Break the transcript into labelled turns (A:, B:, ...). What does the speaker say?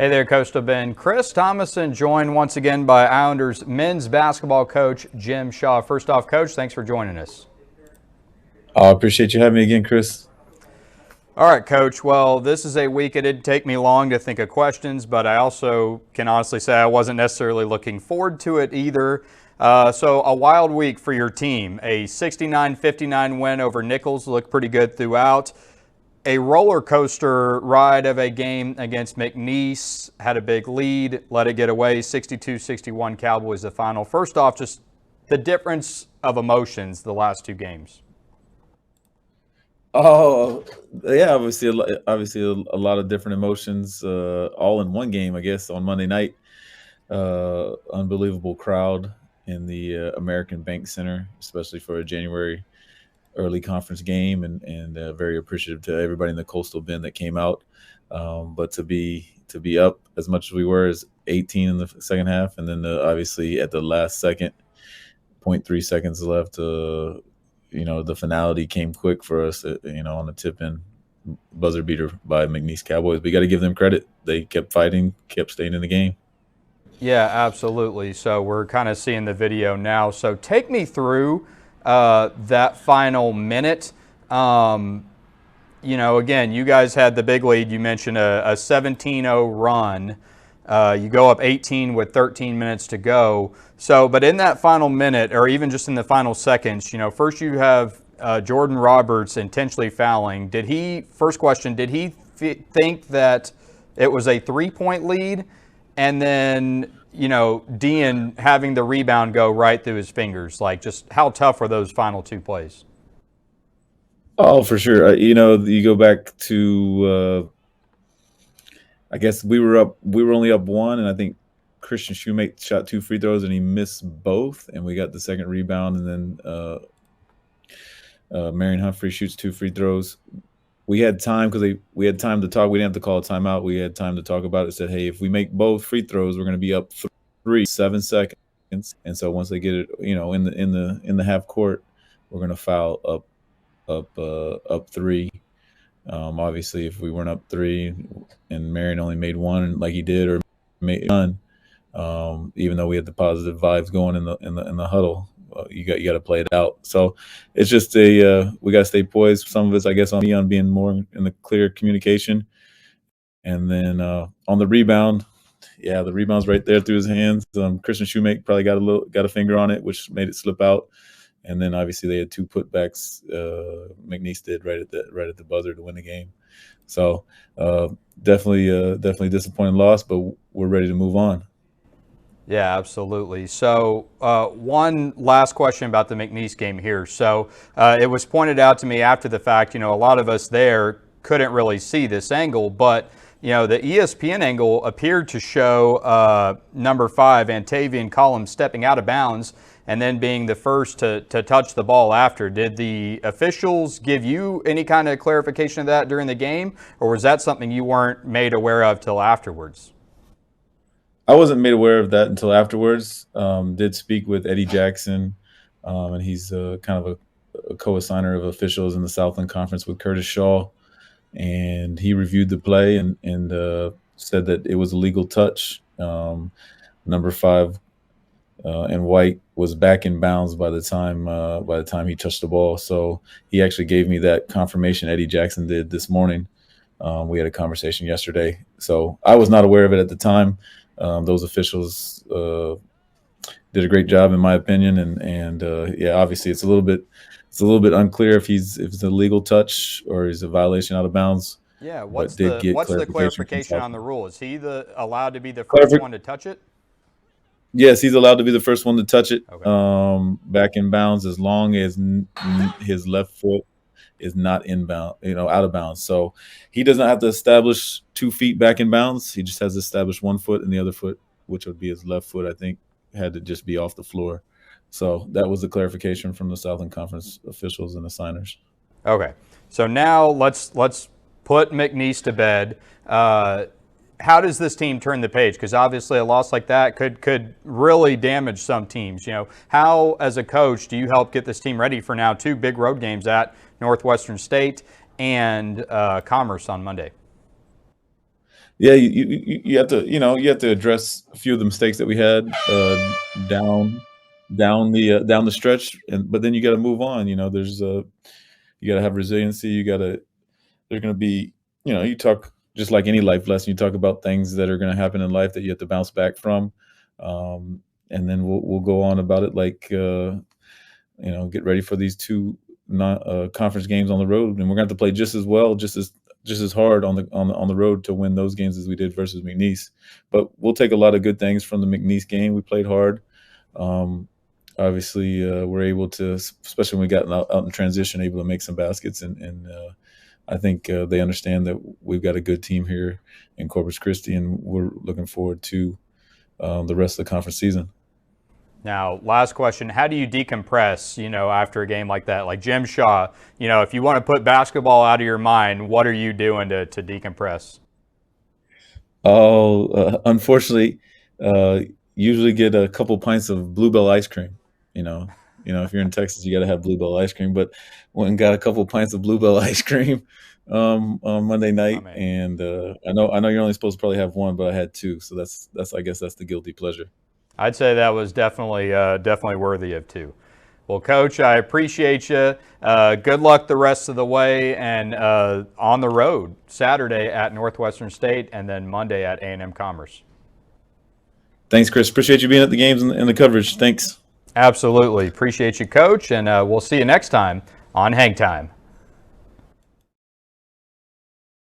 A: Hey there, Coastal Bend. Chris Thomason joined once again by Islanders men's basketball coach Jim Shaw. First off, Coach, thanks for joining us.
B: I appreciate you having me again, Chris.
A: All right, Coach. Well, this is a week. It didn't take me long to think of questions, but I also can honestly say I wasn't necessarily looking forward to it either. So a wild week for your team. A 69-59 win over Nichols looked pretty good throughout. A roller coaster ride of a game against McNeese, had a big lead, let it get away, 62-61 Cowboys the final. First off, just the difference of emotions the last two games.
B: Oh, yeah, obviously a lot of different emotions, all in one game, I guess, on Monday night. Unbelievable crowd in the American Bank Center, especially for a January early conference game, and very appreciative to everybody in the Coastal Bend that came out. But to be up as much as we were, as 18 in the second half, and then obviously at the last second, zero point 0.3 seconds left. The finality came quick for us. On the tip-in buzzer beater by McNeese Cowboys. We got to give them credit. They kept fighting, kept staying in the game.
A: Yeah, absolutely. So we're kind of seeing the video now. So take me through that final minute. Again, you guys had the big lead. You mentioned a 17-0 run. You go up 18 with 13 minutes to go. So, but in that final minute, or even just in the final seconds, first you have Jordan Roberts intentionally fouling. First question, did he think that it was a 3-point lead? And then, Dean having the rebound go right through his fingers. Like, just how tough were those final two plays?
B: Oh, for sure. You go back to I guess we were up. We were only up one, and I think Christian Shoemate shot two free throws, and he missed both, and we got the second rebound, and then Marion Humphrey shoots two free throws. We had time because we had time to talk. We didn't have to call a timeout. We had time to talk about it. Said, hey, if we make both free throws, we're going to be up 7 seconds. And so once they get it, in the half court, we're going to foul up three. Obviously, if we weren't up three and Marion only made one like he did, or made none, even though we had the positive vibes going in the huddle, you got to play it out. So it's just we got to stay poised. Some of us, I guess, on me on being more in the clear communication, and then on the rebound, yeah, the rebound's right there through his hands. Christian Shoemake probably got a finger on it, which made it slip out. And then obviously they had two putbacks. McNeese did right at the buzzer to win the game. So definitely disappointing loss, but we're ready to move on.
A: Yeah, absolutely. So one last question about the McNeese game here. So it was pointed out to me after the fact, a lot of us there couldn't really see this angle, but the ESPN angle appeared to show number 5, Antavian Collins, stepping out of bounds and then being the first to touch the ball after. Did the officials give you any kind of clarification of that during the game, or was that something you weren't made aware of till afterwards?
B: I wasn't made aware of that until afterwards. Did speak with Eddie Jackson, and he's kind of a co-assigner of officials in the Southland Conference with Curtis Shaw. And he reviewed the play and said that it was a legal touch. Number 5 and White was back in bounds by the time he touched the ball. So he actually gave me that confirmation. Eddie Jackson did this morning. We had a conversation yesterday, so I was not aware of it at the time. Those officials did a great job, in my opinion, and yeah, obviously it's a little bit unclear if it's a legal touch or is a violation out of bounds.
A: Yeah,
B: But
A: what's
B: did
A: the
B: get
A: what's the
B: clarification
A: clarification on the rule? Is he allowed to be the first
B: Clarif-
A: one to touch it?
B: Yes, he's allowed to be the first one to touch it.
A: Okay.
B: Back in bounds, as long as his left foot is not inbound, out of bounds. So he does not have to establish 2 feet back in bounds. He just has to establish 1 foot, and the other foot, which would be his left foot, I think, had to just be off the floor. So that was the clarification from the Southern Conference officials and the signers.
A: Okay. So now let's put McNeese to bed. How does this team turn the page? Because obviously a loss like that could really damage some teams. How, as a coach, do you help get this team ready for now 2 big road games at Northwestern State and Commerce on Monday?
B: Yeah, you have to, you have to address a few of the mistakes that we had down down the stretch, and but then you got to move on. There's you got to have resiliency. There's going to be, you talk just like any life lesson. You talk about things that are going to happen in life that you have to bounce back from, and then we'll go on about it like get ready for these two conference games on the road, and we're going to have to play just as well, just as hard on the road to win those games as we did versus McNeese. But we'll take a lot of good things from the McNeese game. We played hard. Obviously, we're able to, especially when we got out in transition, able to make some baskets, and I think they understand that we've got a good team here in Corpus Christi, and we're looking forward to the rest of the conference season.
A: Now, last question, how do you decompress, after a game like that? Like Jim Shaw, if you want to put basketball out of your mind, what are you doing to decompress?
B: Oh, unfortunately, usually get a couple pints of Bluebell ice cream. You know, if you're in Texas, you got to have Bluebell ice cream. But went and got a couple pints of Bluebell ice cream on Monday
A: I
B: night,
A: mean,
B: and I know you're only supposed to probably have one, but I had two, so that's I guess that's the guilty pleasure.
A: I'd say that was definitely worthy of two. Well, Coach, I appreciate you. Good luck the rest of the way, and on the road Saturday at Northwestern State, and then Monday at A&M-Commerce.
B: Thanks, Chris. Appreciate you being at the games and the coverage. Thanks.
A: Absolutely. Appreciate you, Coach, and we'll see you next time on Hang Time.